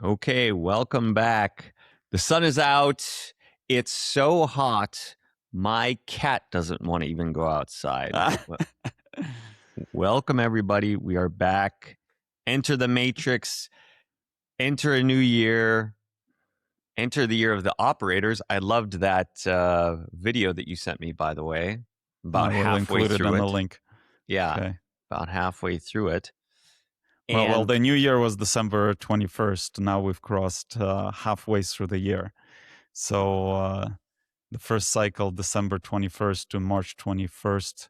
Okay, welcome back. The sun is out. It's so hot. My cat doesn't want to even go outside. Welcome, everybody. We are back. Enter the Matrix. Enter a new year. Enter the year of the operators. I loved that video that you sent me, by the way. About I will halfway include it through in it. the link. Yeah, Okay. about halfway through it. Well, And the new year was December 21st. Now we've crossed halfway through the year. So the first cycle, December 21st to March 21st,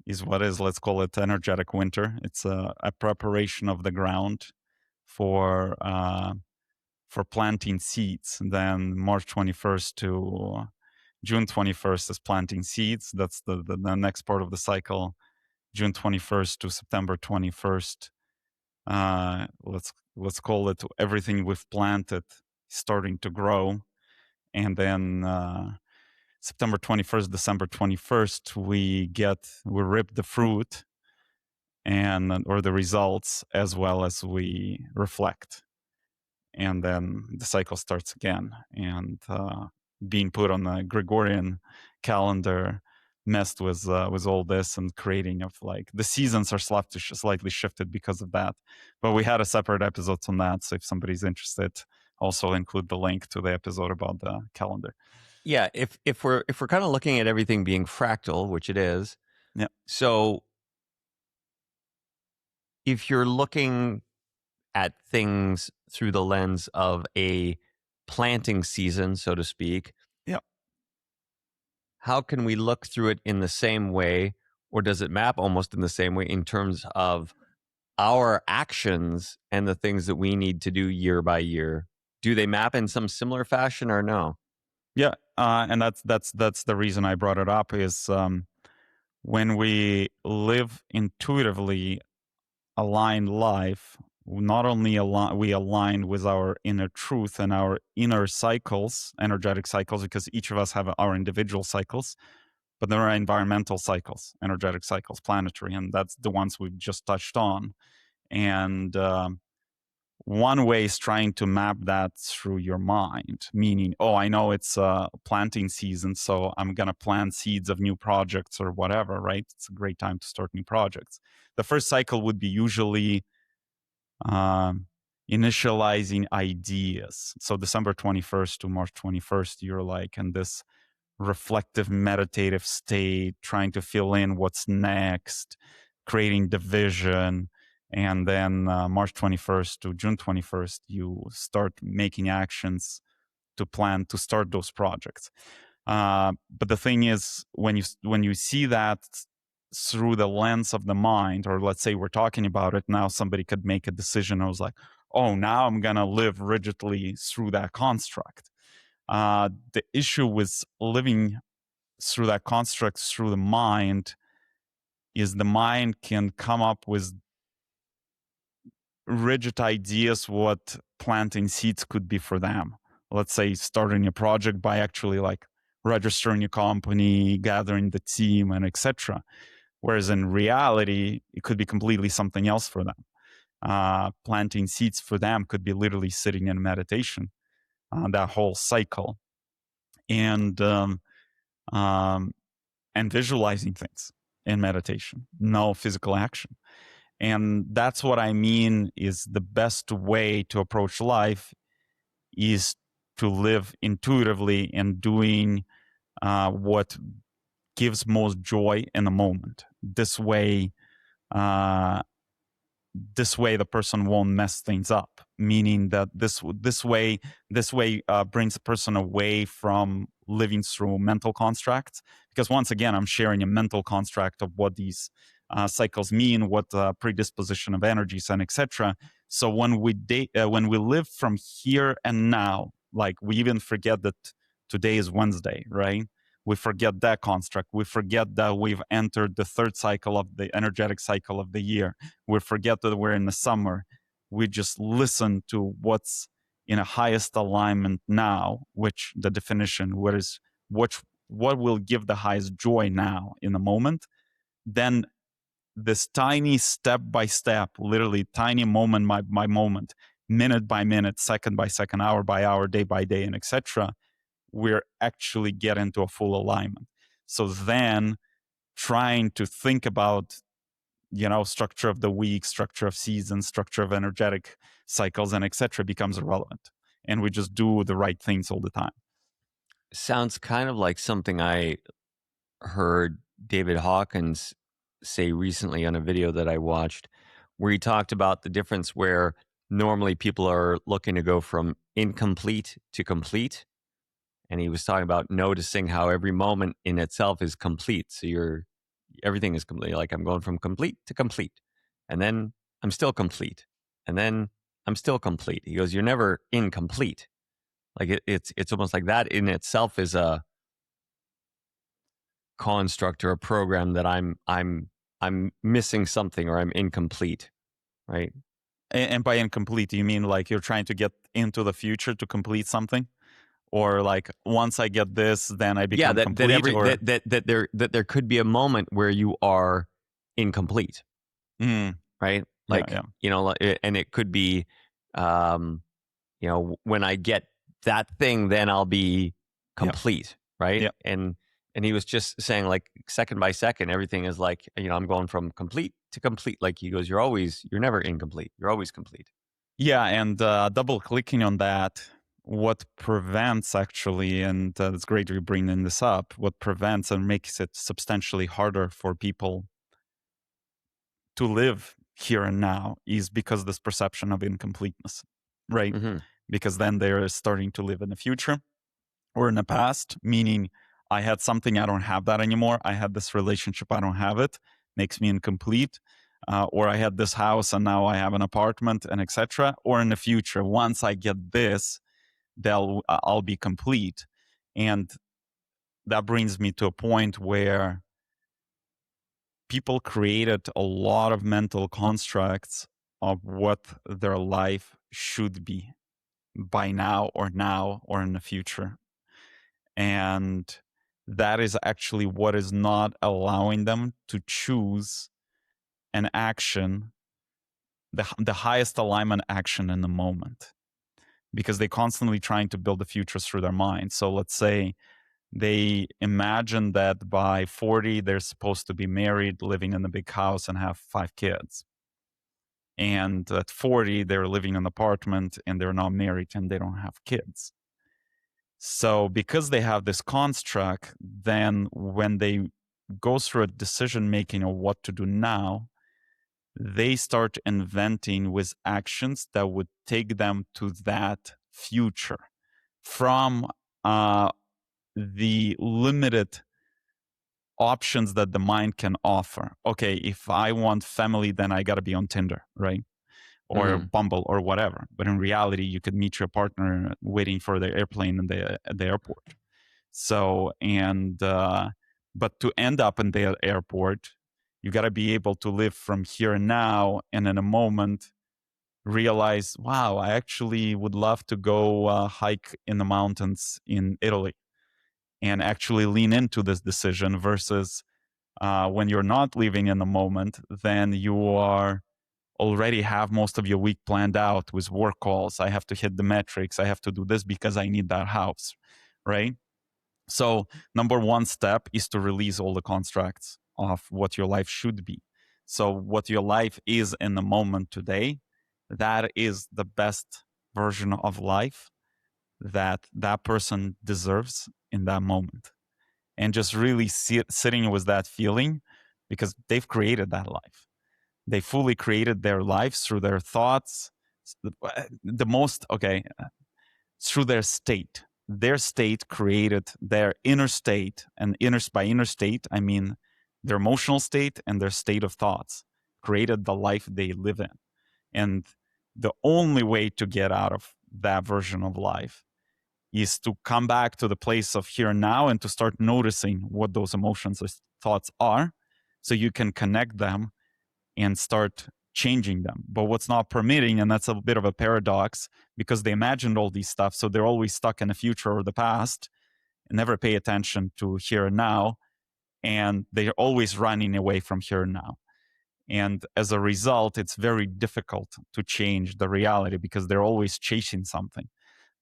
is what is, let's call it energetic winter. It's a preparation of the ground for planting seeds. And then March 21st to June 21st is planting seeds. That's the next part of the cycle. June 21st to September 21st. Let's call it everything we've planted starting to grow. And then September 21st, December 21st, we rip the fruit or the results, as well as we reflect. And then the cycle starts again. And being put on the Gregorian calendar messed with all this and creating of like the seasons are slightly shifted because of that. But we had a separate episode on that. So if somebody's interested, also include the link to the episode about the calendar. yeah, if we're kind of looking at everything being fractal, which it is. Yeah. So if you're looking at things through the lens of a planting season, so to speak, yeah, how can we look through it in the same way, or does it map almost in the same way in terms of our actions and the things that we need to do year by year? Do they map in some similar fashion or no? Yeah, and that's the reason I brought it up is when we live intuitively aligned life, not only we align with our inner truth and our inner cycles, energetic cycles, because each of us have our individual cycles, but there are environmental cycles, energetic cycles, planetary, and that's the ones we've just touched on. And one way is trying to map that through your mind, meaning, oh, I know it's planting season, so I'm going to plant seeds of new projects or whatever, right? It's a great time to start new projects. The first cycle would be usually initializing ideas. So December 21st to March 21st, you're like in this reflective, meditative state, trying to fill in what's next, creating the vision. And then March 21st to June 21st, you start making actions to plan to start those projects. But the thing is, when you see that through the lens of the mind, or let's say we're talking about it now, somebody could make a decision. I was like, oh, now I'm going to live rigidly through that construct. The issue with living through that construct through the mind is the mind can come up with rigid ideas what planting seeds could be for them. Let's say starting a project by actually like registering your company, gathering the team, and etc. Whereas in reality, it could be completely something else for them. Planting seeds for them could be literally sitting in meditation, that whole cycle, and visualizing things in meditation, no physical action. And that's what I mean is the best way to approach life is to live intuitively and doing what gives most joy in the moment. This way the person won't mess things up. Meaning that this way brings a person away from living through mental constructs. Because once again, I'm sharing a mental construct of what these cycles mean, what predisposition of energies, and etc. So when we live from here and now, like we even forget that today is Wednesday, right? We forget that construct. We forget that we've entered the third cycle of the energetic cycle of the year. We forget that we're in the summer. We just listen to what's in a highest alignment now, which the definition, what will give the highest joy now in the moment. Then this tiny step by step, literally tiny moment by moment, minute by minute, second by second, hour by hour, day by day, and etc., we're actually getting to a full alignment. So then trying to think about, structure of the week, structure of seasons, structure of energetic cycles, and etc. becomes irrelevant. And we just do the right things all the time. Sounds kind of like something I heard David Hawkins say recently on a video that I watched, where he talked about the difference where normally people are looking to go from incomplete to complete. And he was talking about noticing how every moment in itself is complete. So everything is complete. Like, I'm going from complete to complete. And then I'm still complete. And then I'm still complete. He goes, you're never incomplete. Like it's almost like that in itself is a construct or a program that I'm missing something or I'm incomplete, right? And by incomplete, you mean like you're trying to get into the future to complete something? Or like once I get this, then I become complete? That there could be a moment where you are incomplete, right? Like, and it could be, when I get that thing, then I'll be complete, right? Yep. And he was just saying, like, second by second, everything is like, I'm going from complete to complete. Like, he goes, you're never incomplete. You're always complete. Yeah, and double clicking on that, what prevents actually, and it's great you're bringing this up, what prevents and makes it substantially harder for people to live here and now is because this perception of incompleteness, right? Mm-hmm. Because then they're starting to live in the future or in the past, meaning I had something, I don't have that anymore. I had this relationship, I don't have it, makes me incomplete. Or I had this house and now I have an apartment and etc. Or in the future, once I get this, I'll be complete. And that brings me to a point where people created a lot of mental constructs of what their life should be by now or in the future. And that is actually what is not allowing them to choose an action, the highest alignment action in the moment, because they're constantly trying to build the future through their mind. So let's say they imagine that by 40, they're supposed to be married, living in a big house, and have 5 kids. And at 40, they're living in an apartment and they're not married and they don't have kids. So because they have this construct, then when they go through a decision making of what to do now, they start inventing with actions that would take them to that future from the limited options that the mind can offer. Okay, if I want family, then I got to be on Tinder, right? Or Bumble or whatever. But in reality, you could meet your partner waiting for the airplane at the airport. So, but to end up in the airport, you got to be able to live from here and now, and in a moment realize, wow, I actually would love to go hike in the mountains in Italy, and actually lean into this decision versus when you're not living in the moment, then you are already have most of your week planned out with work calls. I have to hit the metrics. I have to do this because I need that house, right? So number one step is to release all the constructs of what your life should be. So what your life is in the moment today, that is the best version of life that that person deserves in that moment. And just really sitting with that feeling, because they've created that life. They fully created their lives through their thoughts, through their state. Their state created their inner state, and by inner state, I mean their emotional state and their state of thoughts created the life they live in. And the only way to get out of that version of life is to come back to the place of here and now and to start noticing what those emotions or thoughts are, so you can connect them and start changing them. But what's not permitting, and that's a bit of a paradox, because they imagined all these stuff, so they're always stuck in the future or the past and never pay attention to here and now, and they're always running away from here and now. And as a result, it's very difficult to change the reality because they're always chasing something.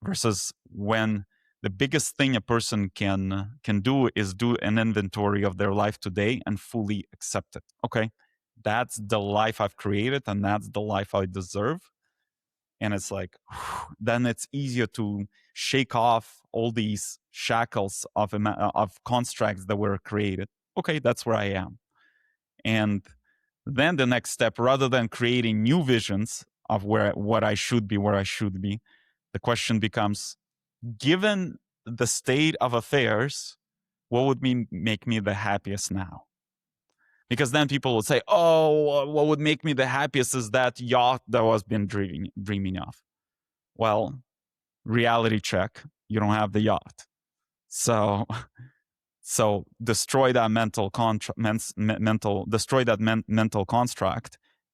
Versus when the biggest thing a person can do is do an inventory of their life today and fully accept it. Okay, that's the life I've created and that's the life I deserve. And it's like, then it's easier to shake off all these shackles of constructs that were created. Okay, that's where I am. And then the next step, rather than creating new visions of what I should be, where I should be, the question becomes, given the state of affairs, what would make me the happiest now? Because then people will say, oh, what would make me the happiest is that yacht that I was been dreaming of. Well, reality check, you don't have the yacht. So destroy that mental construct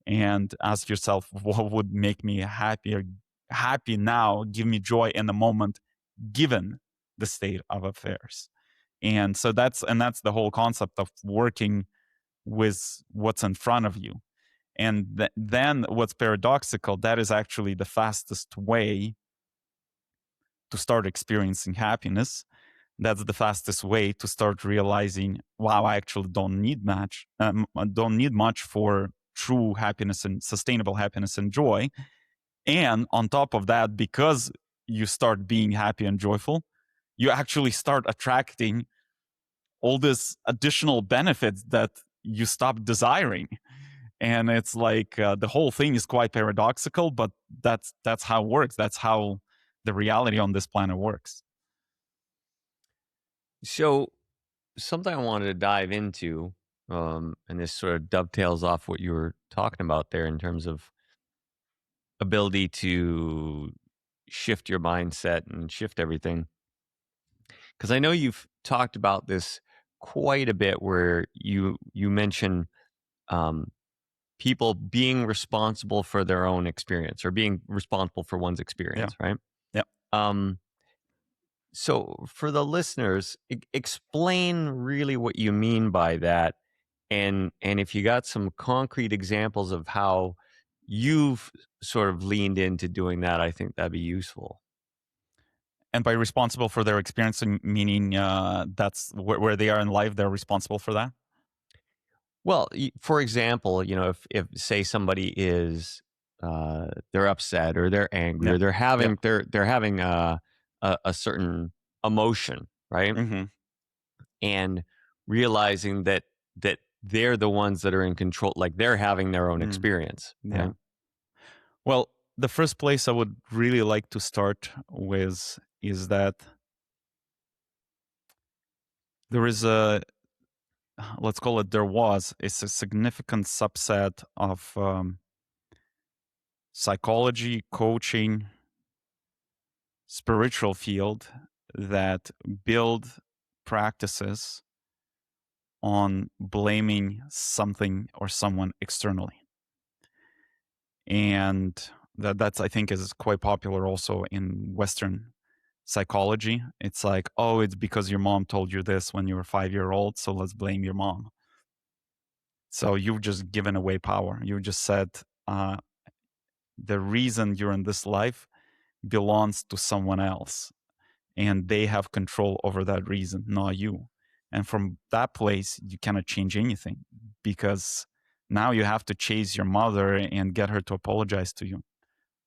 and ask yourself, what would make me happy now, give me joy in the moment, given the state of affairs. And so that's the whole concept of working with what's in front of you. And then what's paradoxical, that is actually the fastest way to start experiencing happiness. That's the fastest way to start realizing, wow, I actually don't need much for true happiness and sustainable happiness and joy. And on top of that, because you start being happy and joyful, you actually start attracting all this additional benefits that you stop desiring. And it's like the whole thing is quite paradoxical, but that's how it works. That's how the reality on this planet works. So something I wanted to dive into, and this sort of dovetails off what you were talking about there in terms of ability to shift your mindset and shift everything. Because I know you've talked about this quite a bit, where you mention people being responsible for their own experience, or being responsible for one's experience, right? Yeah. So for the listeners, explain really what you mean by that, and if you got some concrete examples of how you've sort of leaned into doing that, I think that'd be useful. And by responsible for their experience, meaning that's where they are in life, they're responsible for that? Well, for example, if say somebody is they're upset, or they're angry, Yeah. or they're having Yeah. they're having a certain emotion, right? Mm-hmm. And realizing that they're the ones that are in control, like they're having their own experience, Yeah. right? Well, the first place I would really like to start with is that there is let's call it, it's a significant subset of psychology, coaching, spiritual field that build practices on blaming something or someone externally. And that's, I think, is quite popular also in Western psychology. It's like, oh, it's because your mom told you this when you were 5 years old, so let's blame your mom. So you've just given away power. You just said the reason you're in this life belongs to someone else, and they have control over that reason, not you. And from that place, you cannot change anything, because now you have to chase your mother and get her to apologize to you.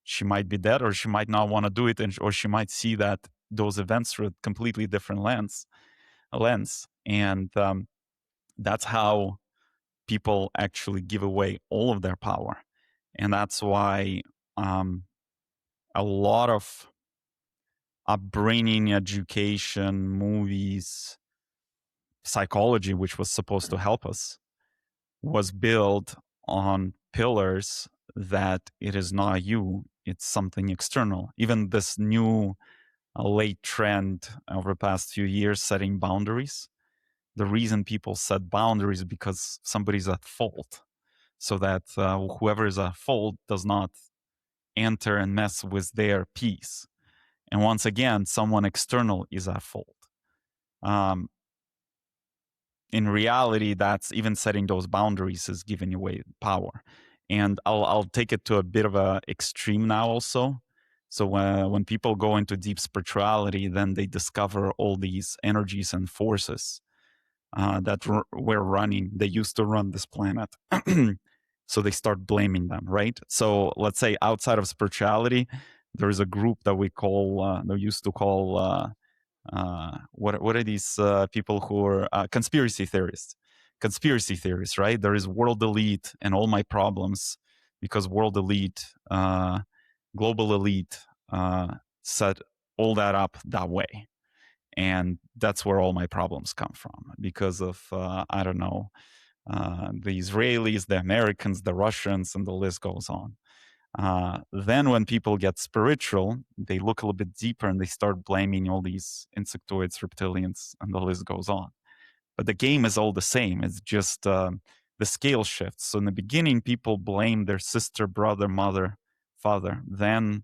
She might be dead, or she might not want to do it, or she might see that those events through a completely different lens. And that's how people actually give away all of their power. And that's why a lot of upbringing, education, movies, psychology, which was supposed to help us, was built on pillars that it is not you, it's something external. Even this new late trend over the past few years, setting boundaries. The reason people set boundaries is because somebody's at fault, so that whoever is at fault does not enter and mess with their peace. And once again, someone external is at fault. in reality, that's even setting those boundaries is giving away power. And I'll take it to a bit of a extreme now also. So when people go into deep spirituality, then they discover all these energies and forces that were running. They used to run this planet. So they start blaming them, right? So let's say outside of spirituality, there is a group that we call, they used to call, what are these people who are conspiracy theorists? Conspiracy theories, right? There is world elite and all my problems because world elite, global elite set all that up that way. And that's where all my problems come from because of, I don't know, the Israelis, the Americans, the Russians, and the list goes on. Then when people get spiritual, they look a little bit deeper and they start blaming all these insectoids, reptilians, and the list goes on. But the game is all the same. It's just the scale shifts. So in the beginning, people blame their sister, brother, mother, father. Then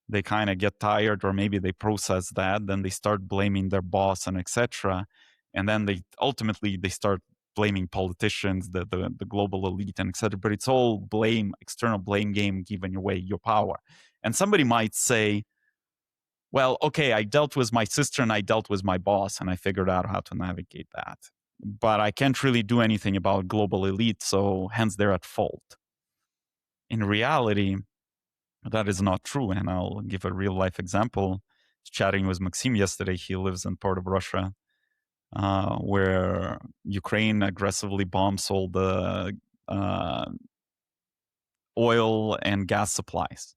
they kind of get tired, or maybe they process that. Then they start blaming their boss and etc. And then they ultimately they start blaming politicians, the global elite, and etc. But it's all blame, external blame game, giving away your power. And somebody might say, well, okay, I dealt with my sister and I dealt with my boss and I figured out how to navigate that. But I can't really do anything about global elite, so hence they're at fault. In reality, that is not true. And I'll give a real life example. Chatting with Maxim yesterday, he lives in part of Russia where Ukraine aggressively bombs all the oil and gas supplies.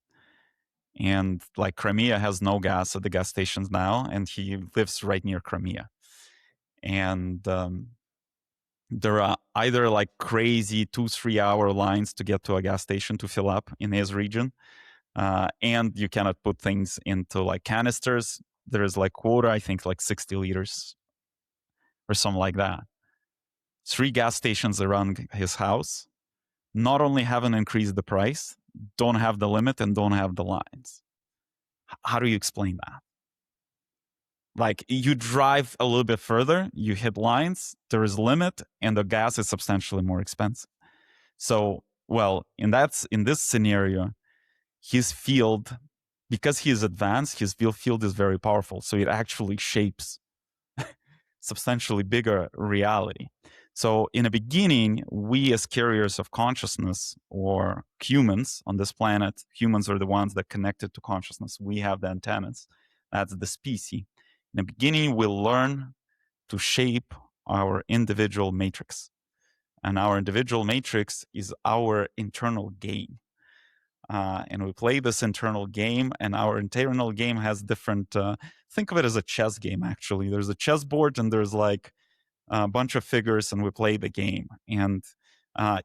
And like Crimea has no gas at the gas stations now, and he lives right near Crimea. And there are either like crazy 2-3 hour lines to get to a gas station to fill up in his region. And you cannot put things into like canisters. There is like quota, I think like 60 liters or something like that. 3 gas stations around his house not only haven't increased the price, don't have the limit, and don't have the lines. How do you explain that? Like you drive a little bit further, you hit lines, there is limit, and the gas is substantially more expensive. So, well, in this scenario, his field, because he is advanced, his field is very powerful. So it actually shapes substantially bigger reality. So in the beginning, we as carriers of consciousness, or humans on this planet, humans are the ones that connected to consciousness. We have the antennas. That's the species. In the beginning, we'll learn to shape our individual matrix. And our individual matrix is our internal game. And we play this internal game, and our internal game has different, think of it as a chess game, actually. There's a chessboard, and there's like a bunch of figures, and we play the game. And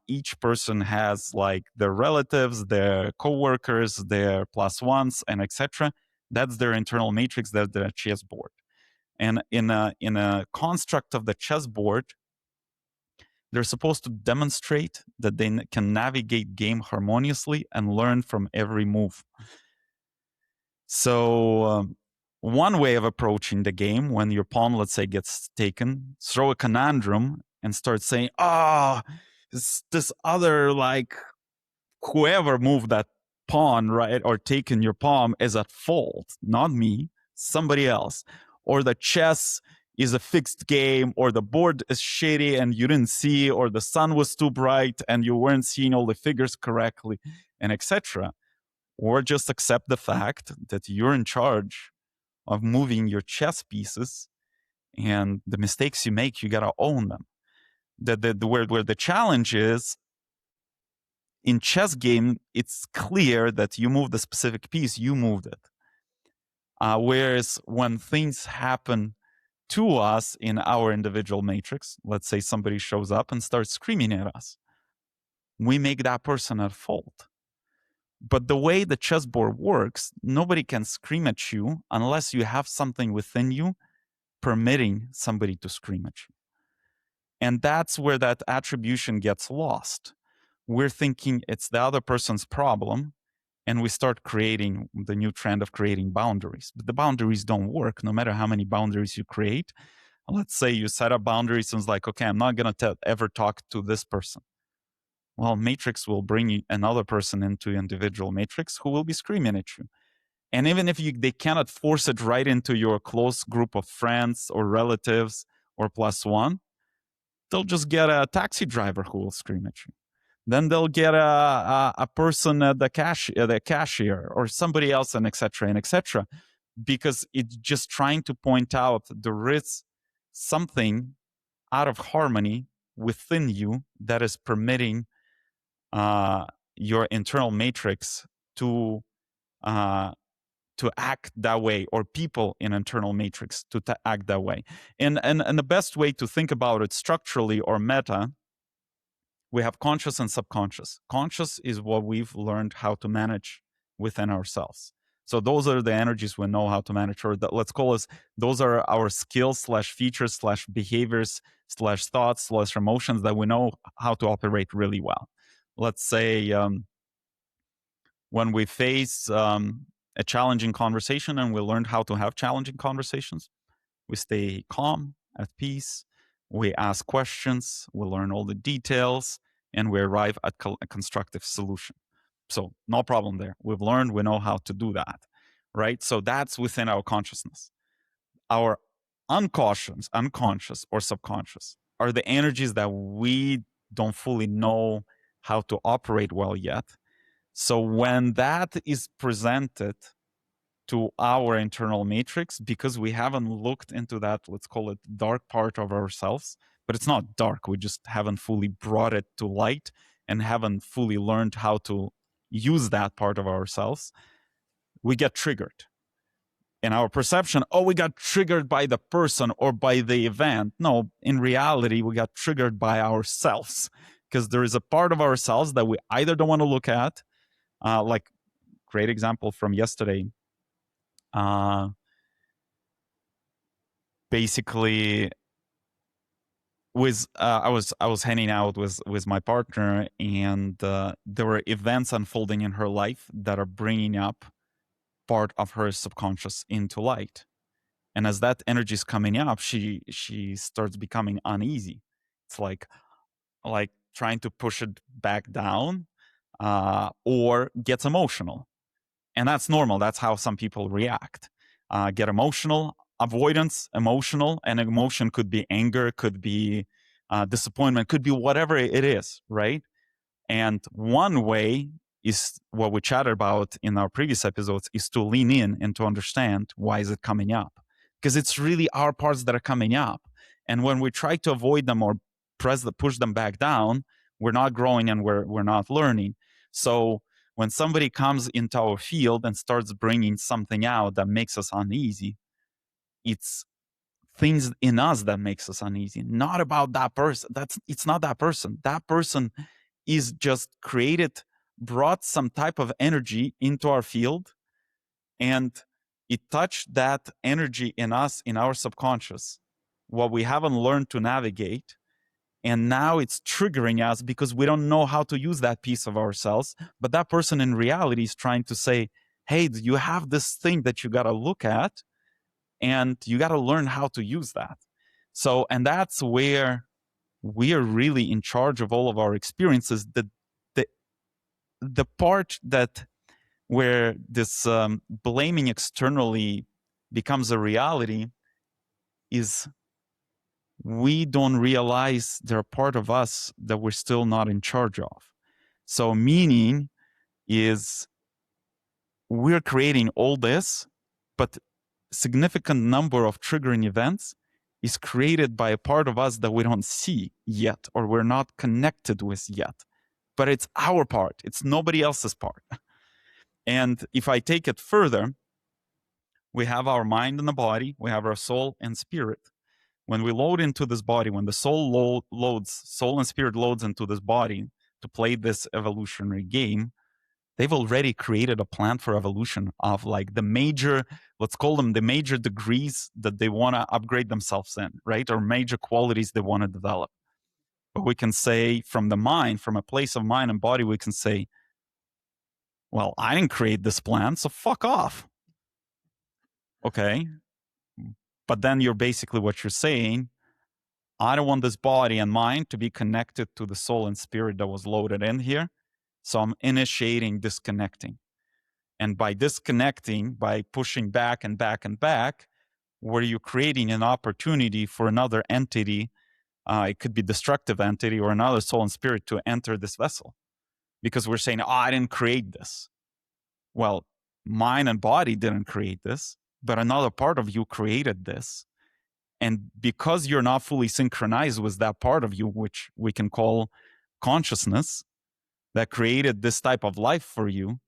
each person has like their relatives, their coworkers, their plus ones, and etc. That's their internal matrix, that's their chessboard. And in a construct of the chessboard, they're supposed to demonstrate that they can navigate game harmoniously and learn from every move. So one way of approaching the game, when your pawn, let's say, gets taken, throw a conundrum and start saying, this other, like, whoever moved that pawn, right, or taken your pawn is at fault, not me, somebody else. Or the chess is a fixed game, or the board is shitty and you didn't see, or the sun was too bright and you weren't seeing all the figures correctly, and etc. Or just accept the fact that you're in charge of moving your chess pieces, and the mistakes you make, you gotta own them. Where the challenge is, in chess game, it's clear that you moved a specific piece, you moved it. Whereas when things happen to us in our individual matrix, let's say somebody shows up and starts screaming at us, we make that person at fault. But the way the chessboard works, nobody can scream at you unless you have something within you permitting somebody to scream at you. And that's where that attribution gets lost. We're thinking it's the other person's problem, and we start creating the new trend of creating boundaries. But the boundaries don't work, no matter how many boundaries you create. let's say you set up boundaries and it's like, okay, I'm not going to ever talk to this person. Well, matrix will bring you another person into individual matrix who will be screaming at you. And even if they cannot force it right into your close group of friends or relatives or +1, they'll just get a taxi driver who will scream at you. Then they'll get a person at the cashier or somebody else, and etc., because it's just trying to point out there is something out of harmony within you that is permitting your internal matrix to act that way, or people in internal matrix to act that way. And the best way to think about it structurally or meta, we have conscious and subconscious. Conscious is what we've learned how to manage within ourselves. So those are the energies we know how to manage, or let's call us, those are our skills / features / behaviors / thoughts / emotions that we know how to operate really well. Let's say when we face a challenging conversation and we learned how to have challenging conversations, we stay calm, at peace, we ask questions, we learn all the details, and we arrive at a constructive solution. So no problem there. We've learned, we know how to do that, right? So that's within our consciousness. Our unconscious or subconscious are the energies that we don't fully know how to operate well yet. So when that is presented to our internal matrix, because we haven't looked into that, let's call it dark part of ourselves, but it's not dark, we just haven't fully brought it to light and haven't fully learned how to use that part of ourselves, we get triggered. In our perception, oh, we got triggered by the person or by the event. No, in reality, we got triggered by ourselves, because there is a part of ourselves that we either don't want to look at, like great example from yesterday. Basically, I was hanging out with my partner, and there were events unfolding in her life that are bringing up part of her subconscious into light. And as that energy is coming up, she starts becoming uneasy. It's like trying to push it back down, or gets emotional. And that's normal. That's how some people react. Get emotional, avoidance, emotional, and emotion could be anger, could be disappointment, could be whatever it is, right? And one way is what we chatted about in our previous episodes, is to lean in and to understand why is it coming up, because it's really our parts that are coming up. And when we try to avoid them or push them back down, we're not growing and we're not learning. So when somebody comes into our field and starts bringing something out that makes us uneasy, it's things in us that makes us uneasy, not about that person. It's not that person. That person is just brought some type of energy into our field, and it touched that energy in us, in our subconscious, what we haven't learned to navigate. And now it's triggering us because we don't know how to use that piece of ourselves. But that person in reality is trying to say, hey, you have this thing that you got to look at, and you got to learn how to use that. So, and that's where we are really in charge of all of our experiences. The part that where this blaming externally becomes a reality is we don't realize they're part of us that we're still not in charge of. So meaning is we're creating all this, but significant number of triggering events is created by a part of us that we don't see yet, or we're not connected with yet. But it's our part. It's nobody else's part. And if I take it further, we have our mind and the body, we have our soul and spirit. When we load into this body, when the soul and spirit loads into this body to play this evolutionary game, they've already created a plan for evolution of like the major, let's call them the major degrees that they want to upgrade themselves in, right? Or major qualities they want to develop. But we can say from the mind, from a place of mind and body, we can say, well, I didn't create this plan, so fuck off. Okay. But then you're basically what you're saying, I don't want this body and mind to be connected to the soul and spirit that was loaded in here. So I'm initiating disconnecting. And by disconnecting, by pushing back and back and back, where you're creating an opportunity for another entity, it could be destructive entity or another soul and spirit to enter this vessel. Because we're saying, oh, I didn't create this. Well, mind and body didn't create this, but another part of you created this. And because you're not fully synchronized with that part of you, which we can call consciousness, that created this type of life for you,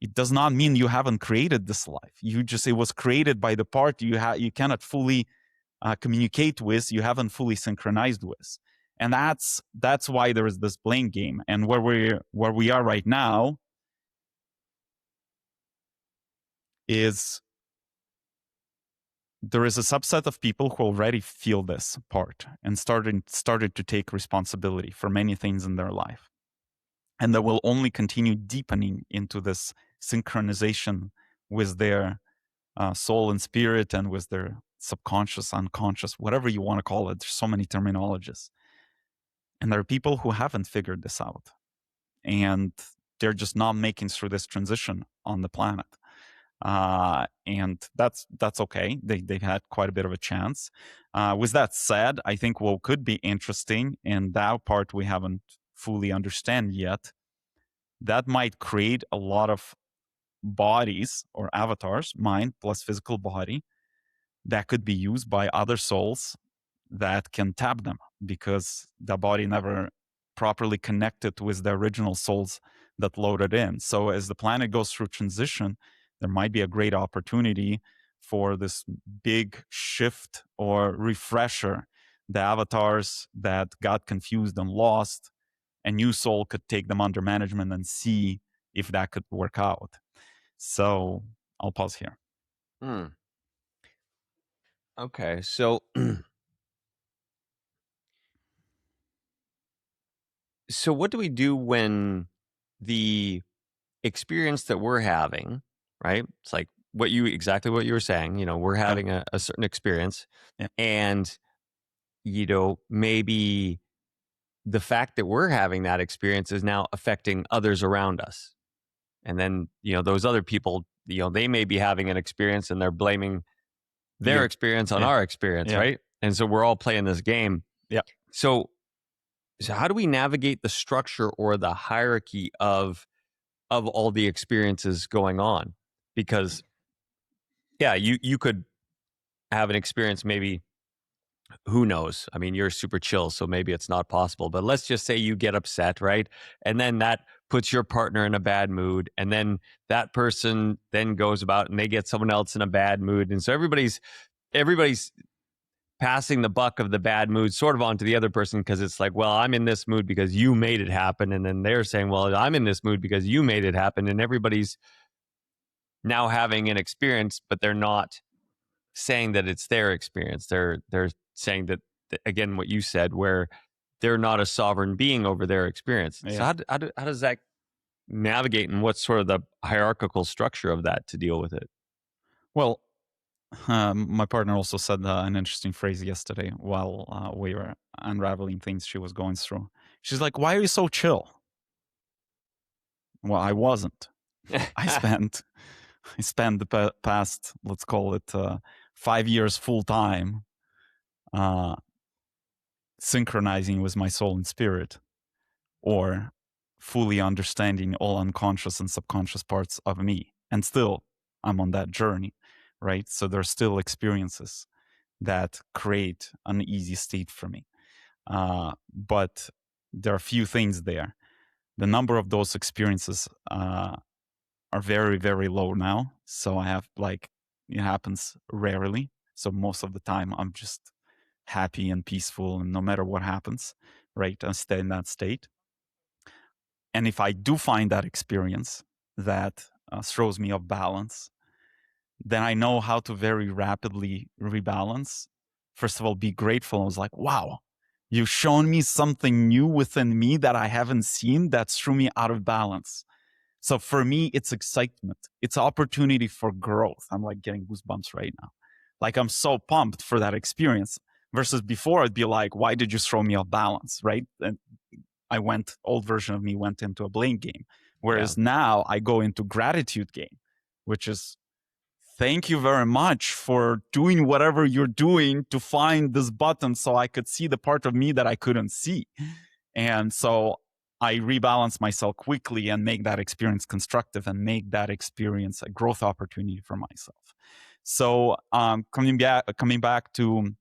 it does not mean you haven't created this life. It was created by the part you cannot fully communicate with, you haven't fully synchronized with. And that's why there is this blame game. And where we are right now is there is a subset of people who already feel this part and started to take responsibility for many things in their life. And they will only continue deepening into this synchronization with their soul and spirit and with their subconscious, unconscious, whatever you want to call it. There's so many terminologies. And there are people who haven't figured this out. And they're just not making through this transition on the planet. And that's okay. They've had quite a bit of a chance. With that said, I think what could be interesting, and that part we haven't fully understand yet, that might create a lot of bodies or avatars, mind plus physical body, that could be used by other souls that can tap them because the body never properly connected with the original souls that loaded in. So as the planet goes through transition, there might be a great opportunity for this big shift or refresher. The avatars that got confused and lost, a new soul could take them under management and see if that could work out. So I'll pause here. Okay, so so what do we do when the experience that we're having, right? It's like exactly what you were saying, we're having a certain experience, and maybe the fact that we're having that experience is now affecting others around us. And then, those other people, they may be having an experience and they're blaming their experience on our experience, right? And so we're all playing this game. Yeah. So how do we navigate the structure or the hierarchy of all the experiences going on? Because you could have an experience, maybe, who knows? I mean, you're super chill, so maybe it's not possible, but let's just say you get upset, right? And then that puts your partner in a bad mood, and then that person then goes about and they get someone else in a bad mood. And so everybody's passing the buck of the bad mood sort of onto the other person, because it's like, well, I'm in this mood because you made it happen. And then they're saying, well, I'm in this mood because you made it happen. And everybody's now having an experience, but they're not saying that it's their experience. They're saying that, again, what you said, where they're not a sovereign being over their experience. Yeah. So how does that navigate, and what's sort of the hierarchical structure of that to deal with it? Well, my partner also said an interesting phrase yesterday while we were unraveling things she was going through. She's like, "Why are you so chill?" Well, I wasn't. I spent the past, let's call it 5 years full time, synchronizing with my soul and spirit, or fully understanding all unconscious and subconscious parts of me. And still, I'm on that journey, right? So there's still experiences that create an easy state for me. But there are a few things there. The number of those experiences are very, very low now. So I have, it happens rarely. So most of the time I'm just happy and peaceful, and no matter what happens, right, I stay in that state. And if I do find that experience that throws me off balance, then I know how to very rapidly rebalance. First of all, be grateful. I was like, wow, you've shown me something new within me that I haven't seen that threw me out of balance. So for me, it's excitement. It's opportunity for growth. I'm like getting goosebumps right now. Like I'm so pumped for that experience. Versus before, I'd be like, why did you throw me off balance, right? And old version of me went into a blame game. Whereas now I go into gratitude game, which is thank you very much for doing whatever you're doing to find this button so I could see the part of me that I couldn't see. And so I rebalance myself quickly and make that experience constructive and make that experience a growth opportunity for myself. So coming back to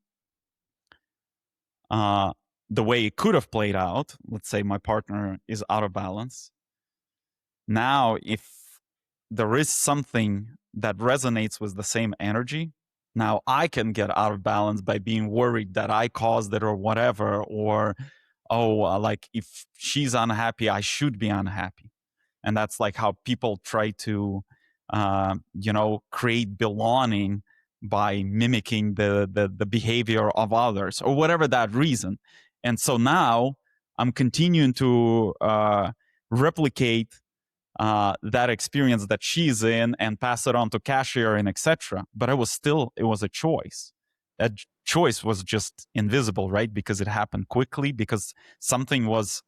the way it could have played out, let's say my partner is out of balance. Now, if there is something that resonates with the same energy, now I can get out of balance by being worried that I caused it or whatever, or, like if she's unhappy, I should be unhappy. And that's like how people try to, create belonging by mimicking the behavior of others or whatever that reason. And so now I'm continuing to replicate that experience that she's in and pass it on to cashier and etc. But it was a choice. That choice was just invisible, right? Because it happened quickly, because something was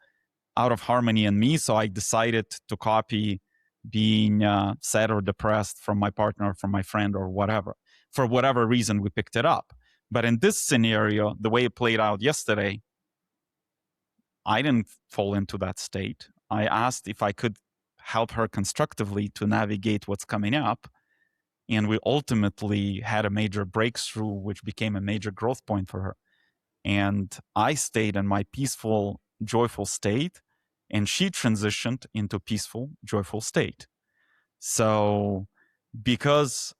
out of harmony in me. So I decided to copy being sad or depressed from my partner, from my friend or whatever. For whatever reason, we picked it up. But in this scenario, the way it played out yesterday, I didn't fall into that state. I asked if I could help her constructively to navigate what's coming up. And we ultimately had a major breakthrough, which became a major growth point for her. And I stayed in my peaceful, joyful state, and she transitioned into peaceful, joyful state. So because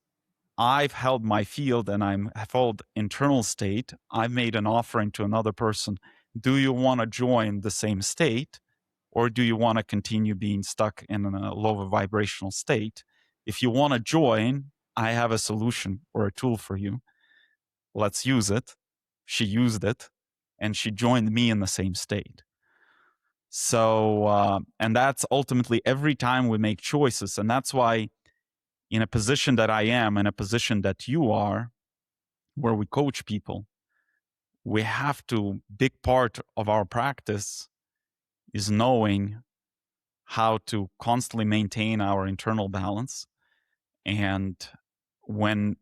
I've held my field and I'm held internal state, I've made an offering to another person. Do you want to join the same state? Or do you want to continue being stuck in a lower vibrational state? If you want to join, I have a solution or a tool for you. Let's use it. She used it, and she joined me in the same state. So, and that's ultimately every time we make choices. And that's why in a position that I am, in a position that you are, where we coach people, we have to, big part of our practice is knowing how to constantly maintain our internal balance. And when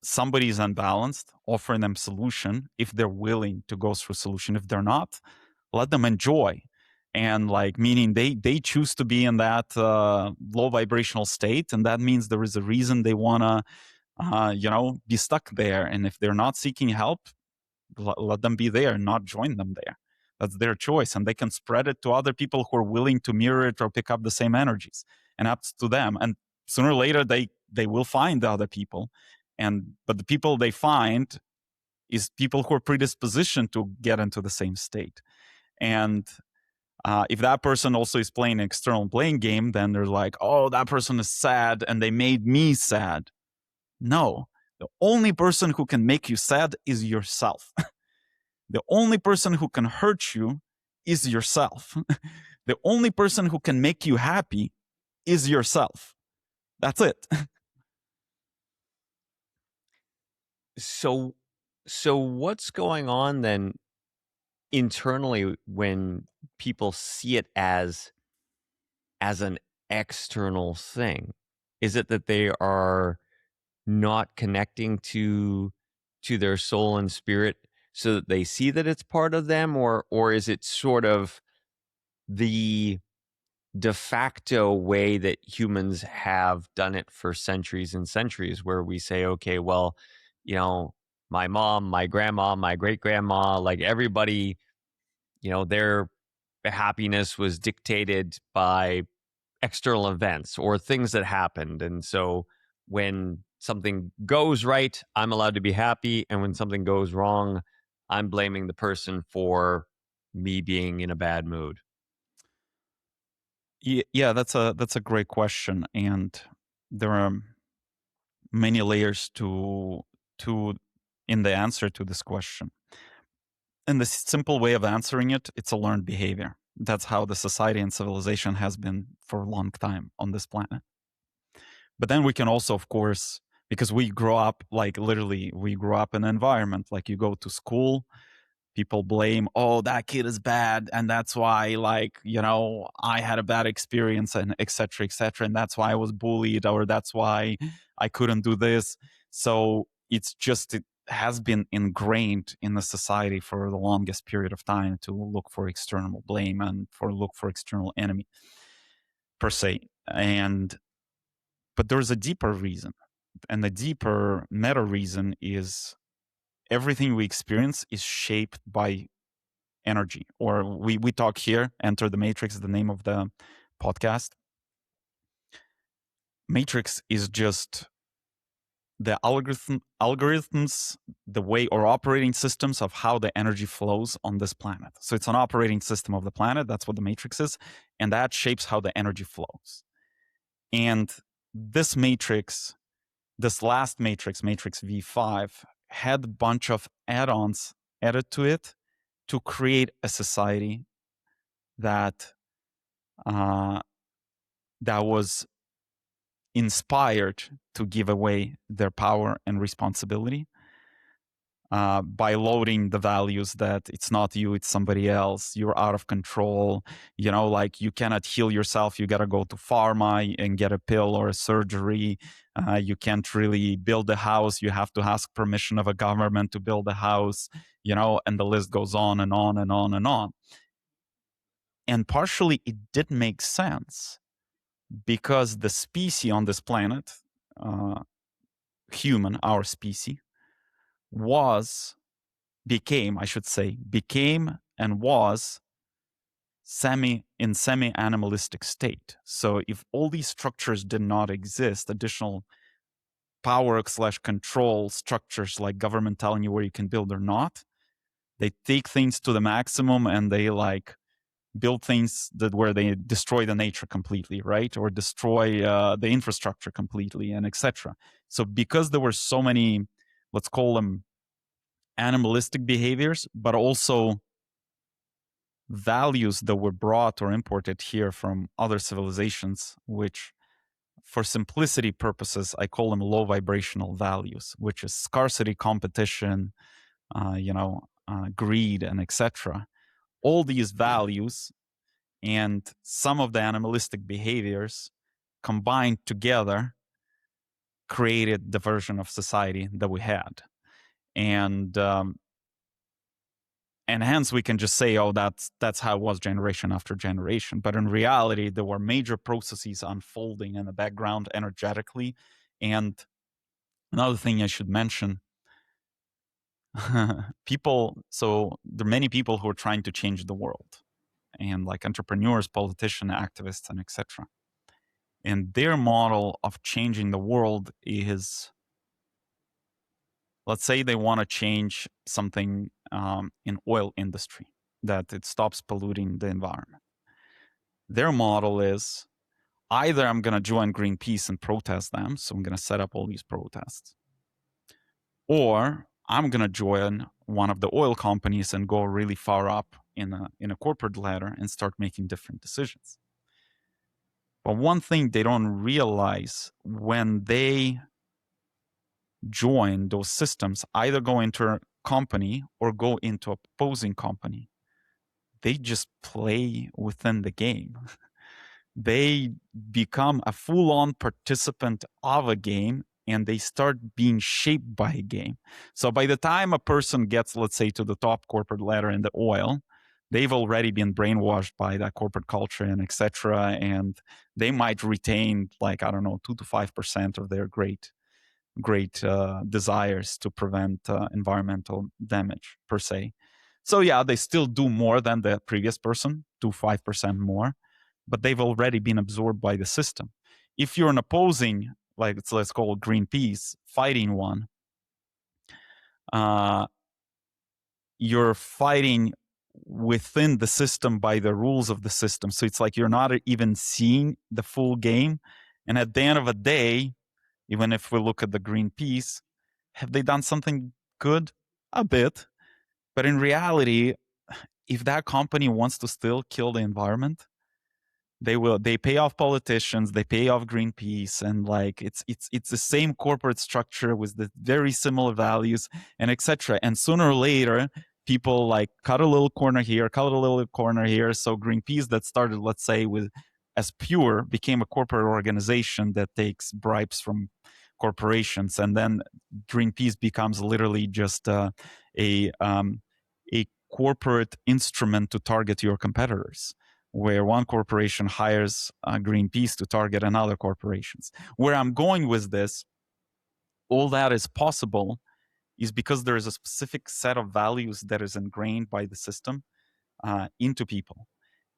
somebody is unbalanced, offering them solution, if they're willing to go through solution. If they're not, let them enjoy. And like, meaning they choose to be in that low vibrational state. And that means there is a reason they want to, be stuck there. And if they're not seeking help, let them be there and not join them there. That's their choice. And they can spread it to other people who are willing to mirror it or pick up the same energies. And up to them. And sooner or later, they will find other people. But the people they find is people who are predispositioned to get into the same state. And if that person also is playing an external blame game, then they're like, oh, that person is sad and they made me sad. No, the only person who can make you sad is yourself. The only person who can hurt you is yourself. The only person who can make you happy is yourself. That's it. So what's going on then internally when people see it as an external thing? Is it that they are not connecting to their soul and spirit so that they see that it's part of them, or is it sort of the de facto way that humans have done it for centuries and centuries, where we say, okay, well, my mom, my grandma, my great grandma, like everybody, their happiness was dictated by external events or things that happened. And so when something goes right, I'm allowed to be happy. And when something goes wrong, I'm blaming the person for me being in a bad mood. Yeah, that's a great question, and there are many layers to in the answer to this question. And the simple way of answering it, it's a learned behavior. That's how the society and civilization has been for a long time on this planet. But then we can also, of course, because we grow up, like literally we grew up in an environment, like you go to school, people blame, oh, that kid is bad, and that's why, like, you know, I had a bad experience, and etc etc, and that's why I was bullied, or that's why I couldn't do this. So it's just, it has been ingrained in the society for the longest period of time to look for external blame and look for external enemy per se. And but there's a deeper reason, and the deeper meta reason is everything we experience is shaped by energy. Or we talk here, Enter the Matrix is the name of the podcast. Matrix is just the algorithms, the way, or operating systems of how the energy flows on this planet. So it's an operating system of the planet. That's what the matrix is. And that shapes how the energy flows. And this matrix, this last matrix, matrix V5, had a bunch of add-ons added to it to create a society that that was inspired to give away their power and responsibility by loading the values that it's not you, it's somebody else, you're out of control, you know, like you cannot heal yourself, you gotta go to pharma and get a pill or a surgery, you can't really build a house, you have to ask permission of a government to build a house, you know, and the list goes on and on and on and on. And partially it did make sense because the species on this planet, human, our species, became and was semi-animalistic state. So if all these structures did not exist, additional power / control structures like government telling you where you can build or not, they take things to the maximum and they like build things where they destroy the nature completely, right? Or destroy the infrastructure completely, and etc. So because there were so many, let's call them animalistic behaviors, but also values that were brought or imported here from other civilizations, which for simplicity purposes, I call them low vibrational values, which is scarcity, competition, greed, and etc. All these values and some of the animalistic behaviors combined together created the version of society that we had. And hence we can just say, oh, that's how it was generation after generation. But in reality, there were major processes unfolding in the background energetically. And another thing I should mention, so there are many people who are trying to change the world, and like entrepreneurs, politicians, activists, and etc. And their model of changing the world is, let's say they want to change something in oil industry, that it stops polluting the environment. Their model is either I'm going to join Greenpeace and protest them, so I'm going to set up all these protests, or I'm going to join one of the oil companies and go really far up in a corporate ladder and start making different decisions. But one thing they don't realize, when they join those systems, either go into a company or go into opposing company, they just play within the game. They become a full-on participant of a game, and they start being shaped by a game. So by the time a person gets, let's say, to the top corporate ladder in the oil, they've already been brainwashed by that corporate culture and etc. And they might retain, like, I don't know, 2 to 5% of their great desires to prevent environmental damage per se. So yeah, they still do more than the previous person, do 5% more, but they've already been absorbed by the system. If you're an opposing, like let's call Greenpeace, fighting one, you're fighting within the system by the rules of the system. So it's like you're not even seeing the full game. And at the end of the day, even if we look at the Greenpeace, have they done something good? A bit. But in reality, if that company wants to still kill the environment, They pay off politicians, they pay off Greenpeace, and like it's the same corporate structure with the very similar values and etc. And sooner or later, people like cut a little corner here, cut a little corner here. So Greenpeace, that started, let's say, with as pure, became a corporate organization that takes bribes from corporations, and then Greenpeace becomes literally just a corporate instrument to target your competitors, where one corporation hires Greenpeace to target another corporations. Where I'm going with this, all that is possible is because there is a specific set of values that is ingrained by the system into people.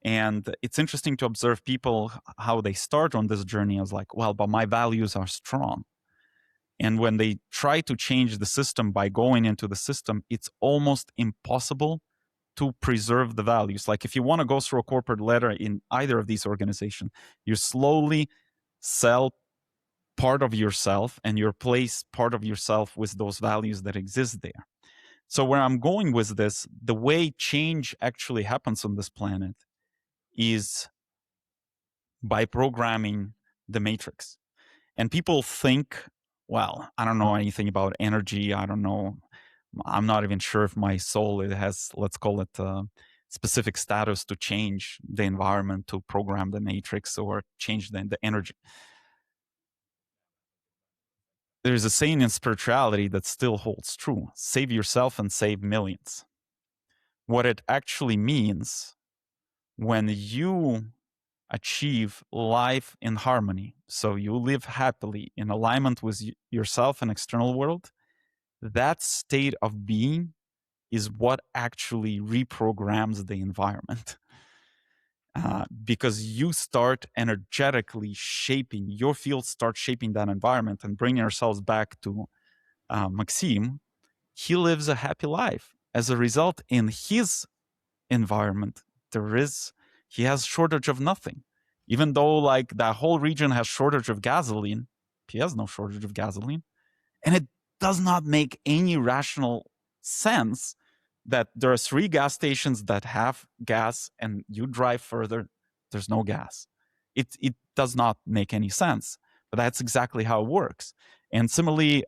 And it's interesting to observe people, how they start on this journey as like, well, but my values are strong. And when they try to change the system by going into the system, it's almost impossible to preserve the values. Like if you want to go through a corporate ladder in either of these organizations, you slowly sell part of yourself and you replace part of yourself with those values that exist there. So where I'm going with this, the way change actually happens on this planet is by programming the matrix. And people think, well, I don't know anything about energy. I don't know. I'm not even sure if my soul, it has, let's call it specific status to change the environment, to program the matrix or change the energy. There's a saying in spirituality that still holds true: save yourself and save millions. What it actually means, when you achieve life in harmony, so you live happily in alignment with yourself and external world, that state of being is what actually reprograms the environment. Because you start energetically shaping, your field starts shaping that environment. And bringing ourselves back to Maxim, he lives a happy life. As a result, in his environment, he has shortage of nothing. Even though like that whole region has shortage of gasoline, he has no shortage of gasoline. And it does not make any rational sense that there are 3 gas stations that have gas and you drive further, there's no gas. It does not make any sense, but that's exactly how it works. And similarly,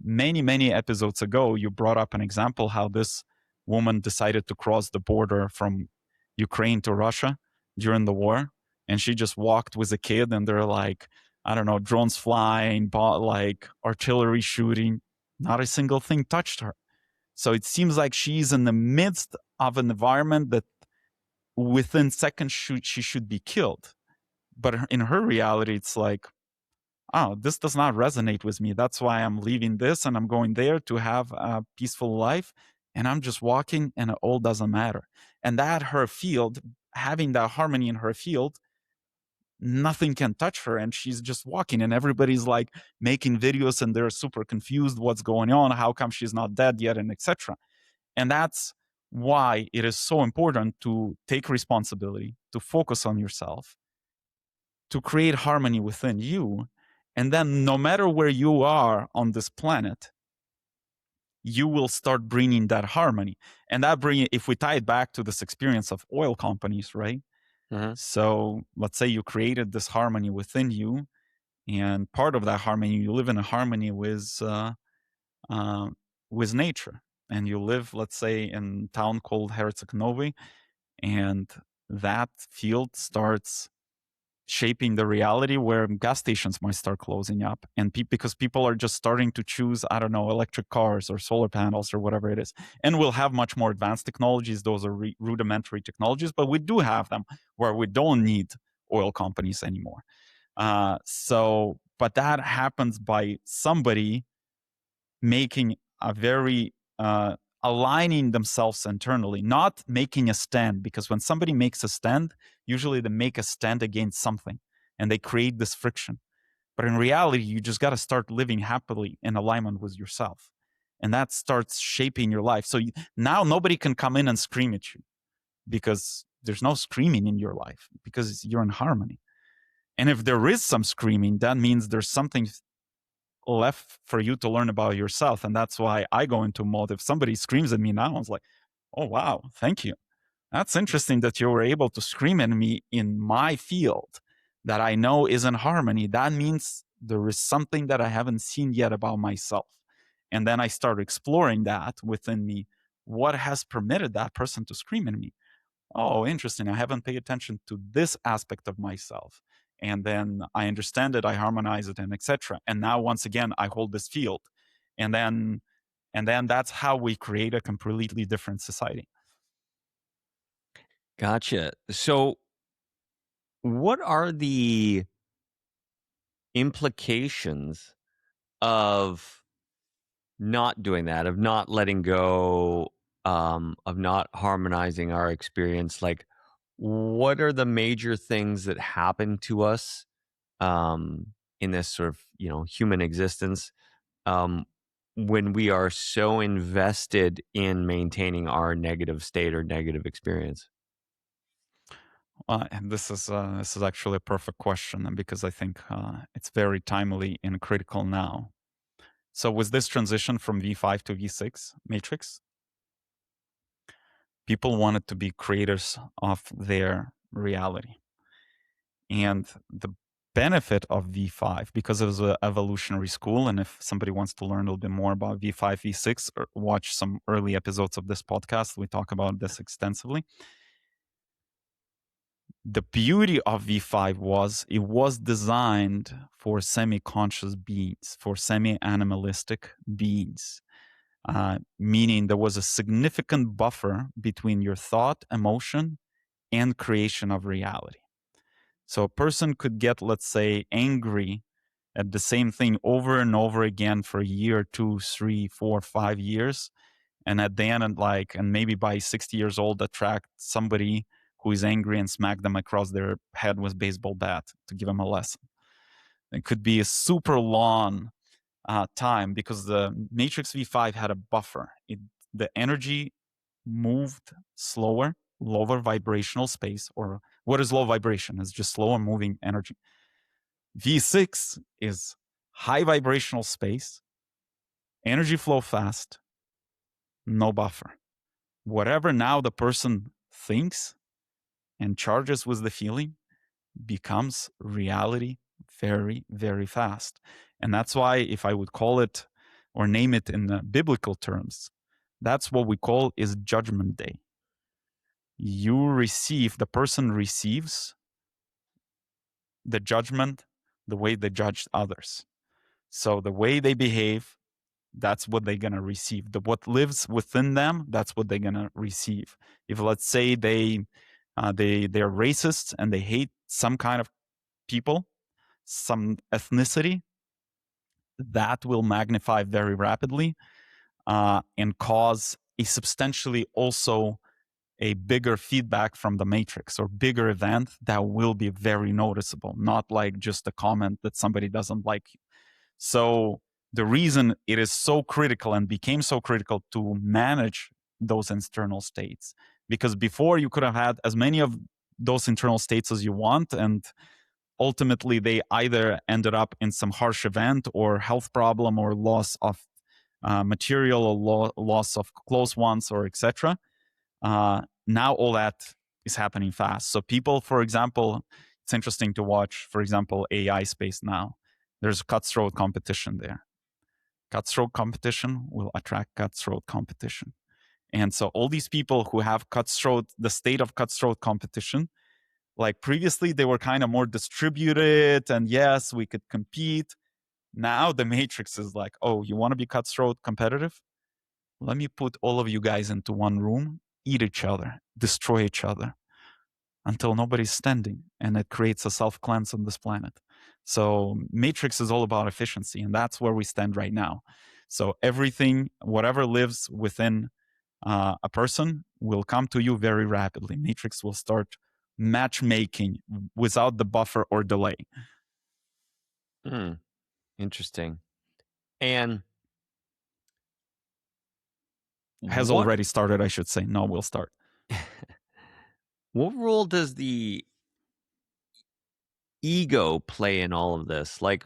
many episodes ago, you brought up an example how this woman decided to cross the border from Ukraine to Russia during the war, and she just walked with a kid, and they're like, I don't know, drones flying, like artillery shooting, not a single thing touched her. So it seems like she's in the midst of an environment that within seconds she should be killed. But in her reality, it's like, oh, this does not resonate with me. That's why I'm leaving this and I'm going there to have a peaceful life. And I'm just walking and it all doesn't matter. And that her field, having that harmony in her field, nothing can touch her, and she's just walking, and everybody's like making videos and they're super confused what's going on, how come she's not dead yet, and etc. And that's why it is so important to take responsibility, to focus on yourself, to create harmony within you. And then no matter where you are on this planet, you will start bringing that harmony. And that if we tie it back to this experience of oil companies, right? Mm-hmm. So let's say you created this harmony within you, and part of that harmony, you live in a harmony with nature, and you live, let's say, in a town called Herceg Novi, and that field starts shaping the reality where gas stations might start closing up, and because people are just starting to choose, I don't know, electric cars or solar panels or whatever it is. And we'll have much more advanced technologies. Those are rudimentary technologies, but we do have them where we don't need oil companies anymore. But that happens by somebody making a very aligning themselves internally, not making a stand. Because when somebody makes a stand, usually they make a stand against something and they create this friction. But in reality, you just got to start living happily in alignment with yourself. And that starts shaping your life. So now nobody can come in and scream at you, because there's no screaming in your life, because you're in harmony. And if there is some screaming, that means there's something left for you to learn about yourself. And that's why I go into mode. If somebody screams at me now, I was like, oh, wow, thank you. That's interesting that you were able to scream at me in my field that I know is in harmony. That means there is something that I haven't seen yet about myself. And then I start exploring that within me. What has permitted that person to scream at me? Oh, interesting. I haven't paid attention to this aspect of myself. And then I understand it, I harmonize it, and etc. And now once again, I hold this field. And then that's how we create a completely different society. Gotcha. So, what are the implications of not doing that, of not letting go, of not harmonizing our experience? Like, what are the major things that happen to us in this sort of human existence um, when we are so invested in maintaining our negative state or negative experience? And this is actually a perfect question, and because I think it's very timely and critical now. So, with this transition from V5 to V6 matrix, people wanted to be creators of their reality, and the benefit of V5, because it was an evolutionary school, and if somebody wants to learn a little bit more about V5, V6, or watch some early episodes of this podcast, we talk about this extensively. The beauty of V5 was it was designed for semi-conscious beings, for semi-animalistic beings, meaning there was a significant buffer between your thought, emotion, and creation of reality. So a person could get, let's say, angry at the same thing over and over again for a year, 2, 3, 4, 5 years, and at the end, and maybe by 60 years old, attract somebody who is angry and smack them across their head with a baseball bat to give them a lesson. It could be a super long time because the Matrix V5 had a buffer. The energy moved slower, lower vibrational space, or what is low vibration? It's just slower moving energy. V6 is high vibrational space, energy flow fast, no buffer. Whatever now the person thinks and charges with the feeling becomes reality very, very fast. And that's why, if I would call it or name it in the biblical terms, that's what we call is judgment day. The person receives the judgment the way they judged others. So the way they behave, that's what they're gonna receive. What lives within them, that's what they're gonna receive. If, let's say, they're racist and they hate some kind of people, some ethnicity, that will magnify very rapidly and cause a substantially also a bigger feedback from the matrix or bigger event that will be very noticeable, not like just a comment that somebody doesn't like you. So the reason it is so critical and became so critical to manage those internal states, because before you could have had as many of those internal states as you want, and ultimately they either ended up in some harsh event or health problem or loss of material or loss of close ones or etc. Now all that is happening fast. So people, for example, it's interesting to watch, for example, AI space now. There's cutthroat competition there. Cutthroat competition will attract cutthroat competition. And so all these people who have the state of cutthroat competition, like previously they were kind of more distributed and yes, we could compete. Now the matrix is like, oh, you want to be cutthroat competitive? Let me put all of you guys into one room, eat each other, destroy each other until nobody's standing, and it creates a self-cleanse on this planet. So matrix is all about efficiency, and that's where we stand right now. So everything, whatever lives within a person will come to you very rapidly. Matrix will start matchmaking without the buffer or delay. Interesting. And Has already started, I should say. No, will start. What role does the ego play in all of this? Like,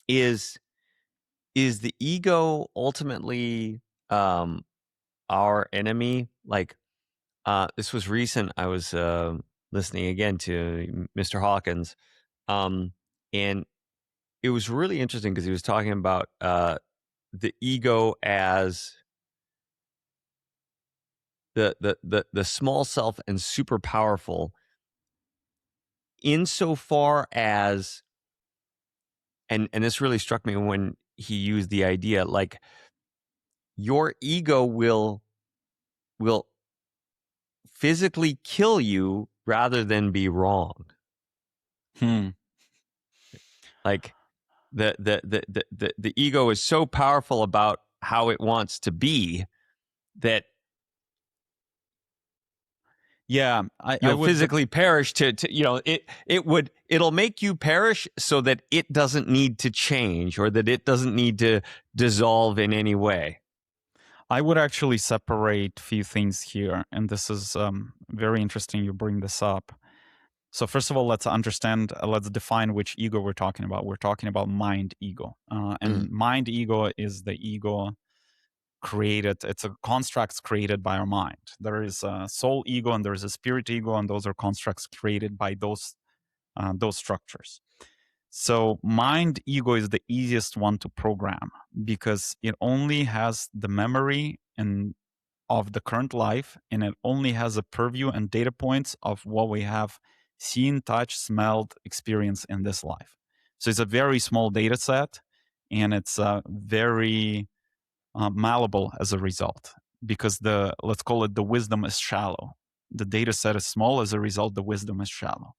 is the ego ultimately our enemy? Like, This was recent. I was listening again to Mr. Hawkins, and it was really interesting because he was talking about the ego as the small self and super powerful, insofar as, and this really struck me when he used the idea, like your ego will physically kill you rather than be wrong. Like the ego is so powerful about how it wants to be that I you'll would physically perish to it'll make you perish so that it doesn't need to change, or that it doesn't need to dissolve in any way. I would actually separate a few things here, and this is very interesting you bring this up. So first of all, let's define which ego we're talking about. We're talking about mind ego. And mind ego is the ego created, it's a constructs created by our mind. There is a soul ego and there is a spirit ego, and those are constructs created by those structures. So mind ego is the easiest one to program because it only has the memory and of the current life, and it only has a purview and data points of what we have seen, touched, smelled, experienced in this life. So it's a very small data set, and it's very malleable as a result, because let's call it, the wisdom is shallow. The data set is small, as a result the wisdom is shallow.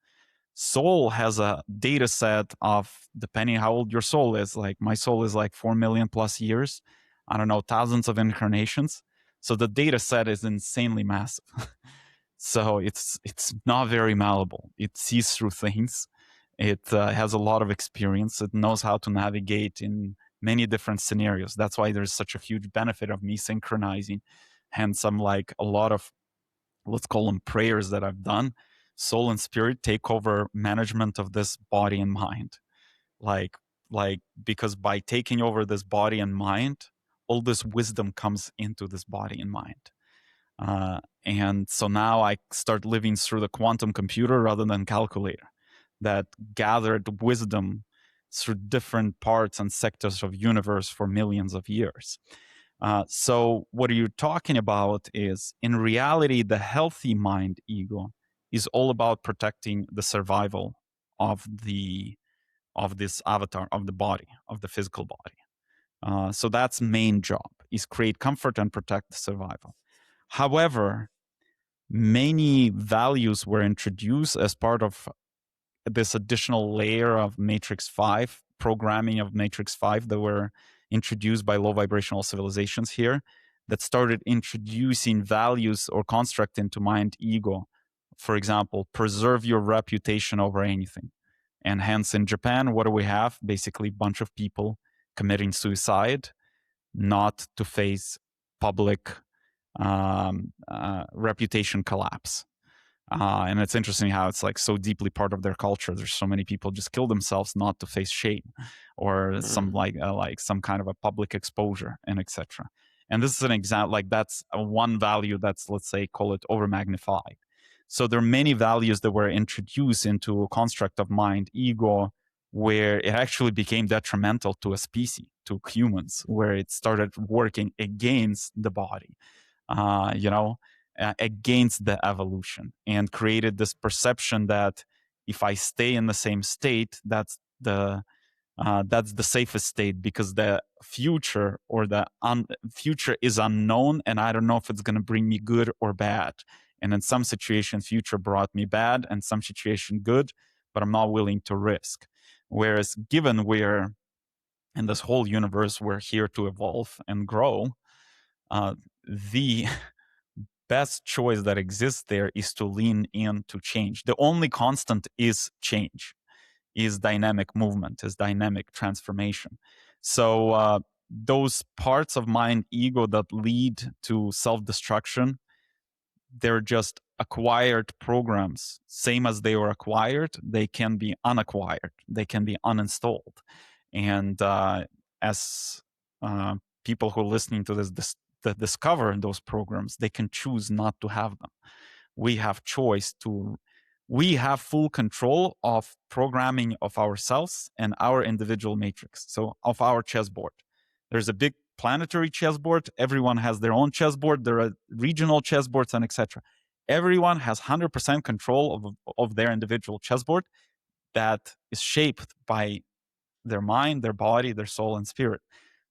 Soul has a data set of, depending how old your soul is, like my soul is like 4 million plus years, I don't know, thousands of incarnations. So the data set is insanely massive. So it's not very malleable. It sees through things. It has a lot of experience. It knows how to navigate in many different scenarios. That's why there's such a huge benefit of me synchronizing. Hence, I'm like a lot of, let's call them prayers that I've done. Soul and spirit take over management of this body and mind. Like because by taking over this body and mind, all this wisdom comes into this body and mind. And so now I start living through the quantum computer rather than calculator that gathered wisdom through different parts and sectors of universe for millions of years. So what you're talking about is, in reality, the healthy mind ego is all about protecting the survival of this avatar, of the body, of the physical body. So that's main job, is create comfort and protect the survival. However, many values were introduced as part of this additional layer of Matrix 5, programming of Matrix 5, that were introduced by low vibrational civilizations here, that started introducing values or construct into mind ego. For example, preserve your reputation over anything. And hence in Japan, what do we have? Basically, a bunch of people committing suicide, not to face public reputation collapse. And it's interesting how it's like so deeply part of their culture. There's so many people just kill themselves not to face shame or some like some kind of a public exposure, and etc. And this is an example, like that's one value that's, let's say, call it over magnified. So there are many values that were introduced into a construct of mind ego, where it actually became detrimental to a species, to humans, where it started working against the body, against the evolution, and created this perception that if I stay in the same state, that's the safest state, because the future or the future is unknown, and I don't know if it's going to bring me good or bad. And in some situation, future brought me bad, and some situation good, but I'm not willing to risk. Whereas given we're in this whole universe, we're here to evolve and grow, the best choice that exists there is to lean in to change. The only constant is change, is dynamic movement, is dynamic transformation. So those parts of mind ego that lead to self-destruction, they're just acquired programs. Same as they were acquired, they can be unacquired, they can be uninstalled. And as people who are listening to this that discover those programs, they can choose not to have them. We have we have full control of programming of ourselves and our individual matrix. So of our chessboard. There's a big planetary chessboard. Everyone has their own chessboard. There are regional chessboards and etc. Everyone has 100% control of their individual chessboard that is shaped by their mind, their body, their soul, and spirit.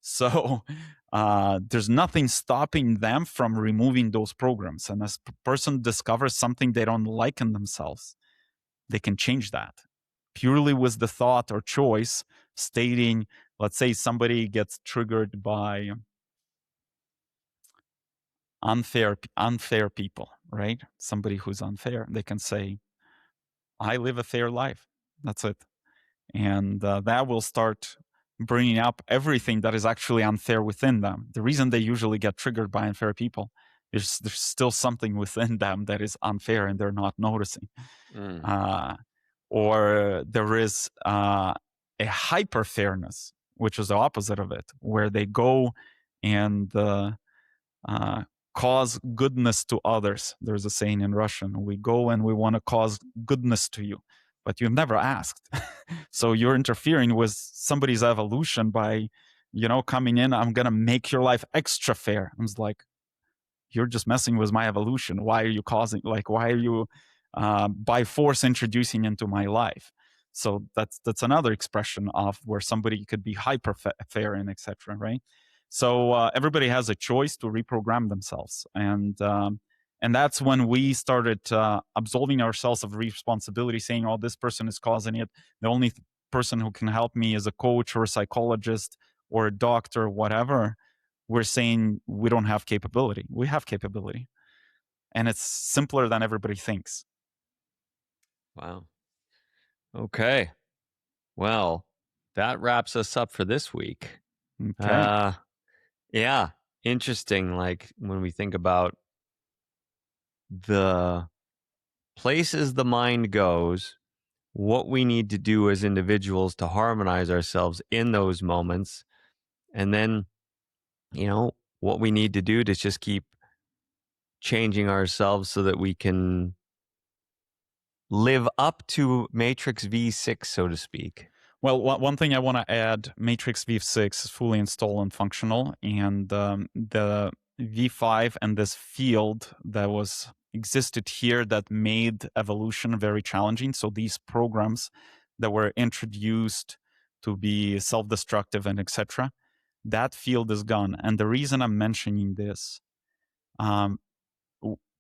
So there's nothing stopping them from removing those programs. And as a person discovers something they don't like in themselves, they can change that purely with the thought or choice stating, let's say somebody gets triggered by unfair people, right? Somebody who's unfair, they can say, I live a fair life. That's it. And that will start bringing up everything that is actually unfair within them. The reason they usually get triggered by unfair people is there's still something within them that is unfair and they're not noticing. Or there is a hyper fairness, which is the opposite of it, where they go and cause goodness to others. There's a saying in Russian, we go and we want to cause goodness to you, but you've never asked. So you're interfering with somebody's evolution by, coming in, I'm going to make your life extra fair. I was like, you're just messing with my evolution. Why are you why are you by force introducing into my life? So that's another expression of where somebody could be hyper fair and etc. Right? So everybody has a choice to reprogram themselves, and that's when we started absolving ourselves of responsibility, saying, "Oh, this person is causing it. The only person who can help me is a coach or a psychologist or a doctor, whatever." We're saying we don't have capability. We have capability, and it's simpler than everybody thinks. Wow. Okay. Well, that wraps us up for this week. Okay. Yeah. Interesting. Like when we think about the places the mind goes, what we need to do as individuals to harmonize ourselves in those moments, and then, what we need to do to just keep changing ourselves so that we can live up to Matrix V6, so to speak. Well, one thing I want to add, Matrix V6 is fully installed and functional, and the V5 and this field that existed here that made evolution very challenging. So these programs that were introduced to be self-destructive and etc., that field is gone. And the reason I'm mentioning this,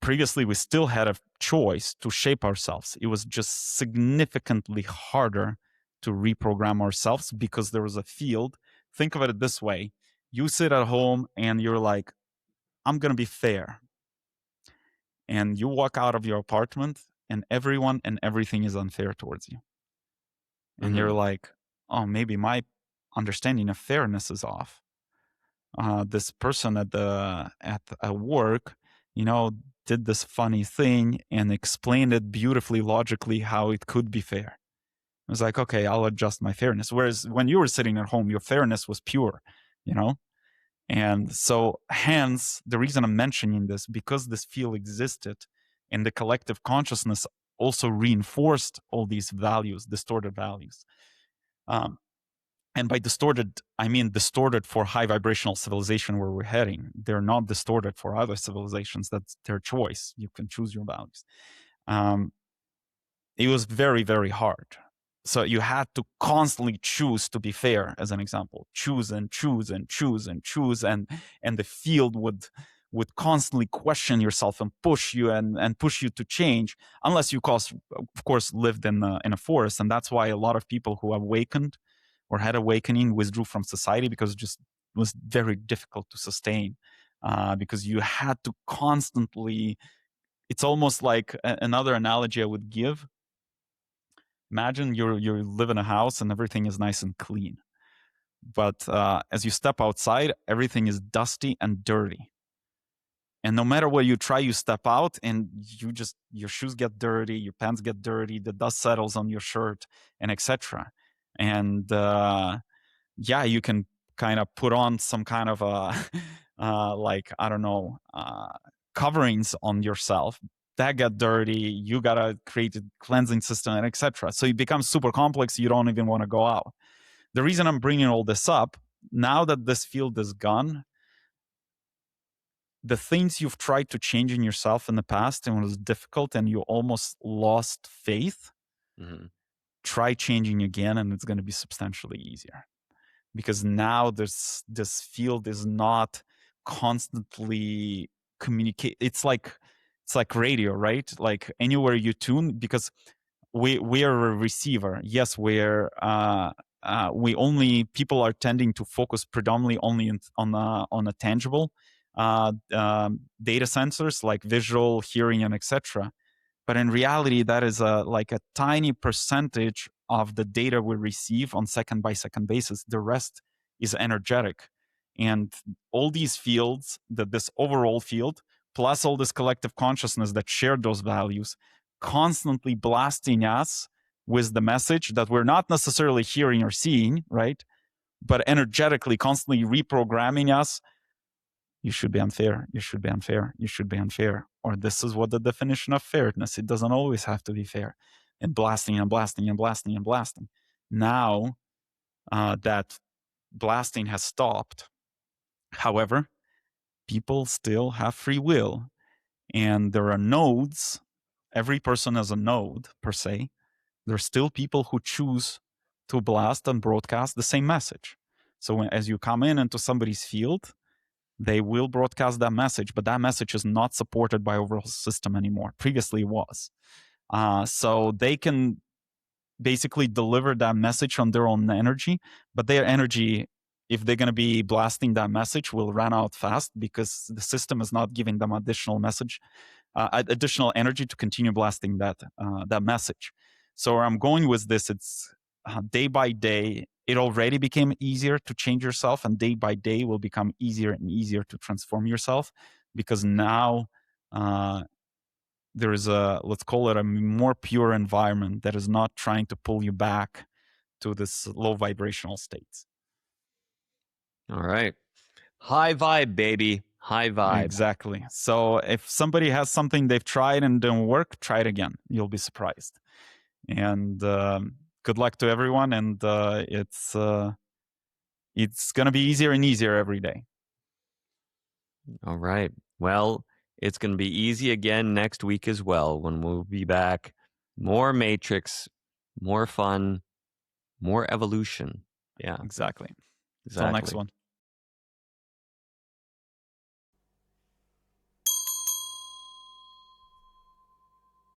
previously we still had a choice to shape ourselves. It was just significantly harder to reprogram ourselves because there was a field. Think of it this way. You sit at home and you're like, I'm going to be fair. And you walk out of your apartment and everyone and everything is unfair towards you. And you're like, oh, maybe my understanding of fairness is off. This person at work, did this funny thing and explained it beautifully, logically, how it could be fair. I was like, okay, I'll adjust my fairness. Whereas when you were sitting at home, your fairness was pure, And so hence, the reason I'm mentioning this, because this field existed and the collective consciousness also reinforced all these values, distorted values. And by distorted, I mean distorted for high vibrational civilization where we're heading. They're not distorted for other civilizations. That's their choice. You can choose your values. It was very, very hard. So you had to constantly choose to be fair, as an example. Choose and choose and choose and choose. And the field would constantly question yourself and push you and push you to change, unless you, of course, lived in a forest. And that's why a lot of people who awakened or had awakening withdrew from society, because it just was very difficult to sustain, because you had to constantly, it's almost like another analogy I would give. Imagine you live in a house and everything is nice and clean. But as you step outside, everything is dusty and dirty. And no matter what you try, you step out and your shoes get dirty, your pants get dirty, the dust settles on your shirt, and etc. And you can kind of put on some kind of a I don't know, coverings on yourself that get dirty. You gotta create a cleansing system, and etc. So it becomes super complex. You don't even want to go out. The reason I'm bringing all this up, now that this field is gone, the things you've tried to change in yourself in the past and it was difficult and you almost lost faith, try changing again, and it's going to be substantially easier. Because now this field is not constantly communicate. It's like radio, right? Like anywhere you tune, because we are a receiver. Yes, people are tending to focus predominantly only on a tangible data sensors like visual, hearing, and etc. But in reality, that is like a tiny percentage of the data we receive on second by second basis. The rest is energetic. And all these fields, this overall field, plus all this collective consciousness that shared those values, constantly blasting us with the message that we're not necessarily hearing or seeing, right? But energetically, constantly reprogramming us. You should be unfair. You should be unfair. You should be unfair. Or this is what the definition of fairness. It doesn't always have to be fair. And blasting and blasting and blasting and blasting. Now that blasting has stopped, however, people still have free will. And there are nodes. Every person has a node, per se. There are still people who choose to blast and broadcast the same message. So as you come into somebody's field, they will broadcast that message, but that message is not supported by overall system anymore. Previously it was. So they can basically deliver that message on their own energy, but their energy, if they're going to be blasting that message, will run out fast because the system is not giving them additional energy to continue blasting that message. So where I'm going with this, it's day by day, it already became easier to change yourself, and day by day will become easier and easier to transform yourself, because now there is let's call it a more pure environment that is not trying to pull you back to this low vibrational states. All right. High vibe, baby. High vibe. Exactly. So if somebody has something they've tried and didn't work, try it again. You'll be surprised. And good luck to everyone. And it's going to be easier and easier every day. All right. Well, it's going to be easy again next week as well, when we'll be back. More Matrix, more fun, more evolution. Yeah. Exactly. Exactly. Till next one.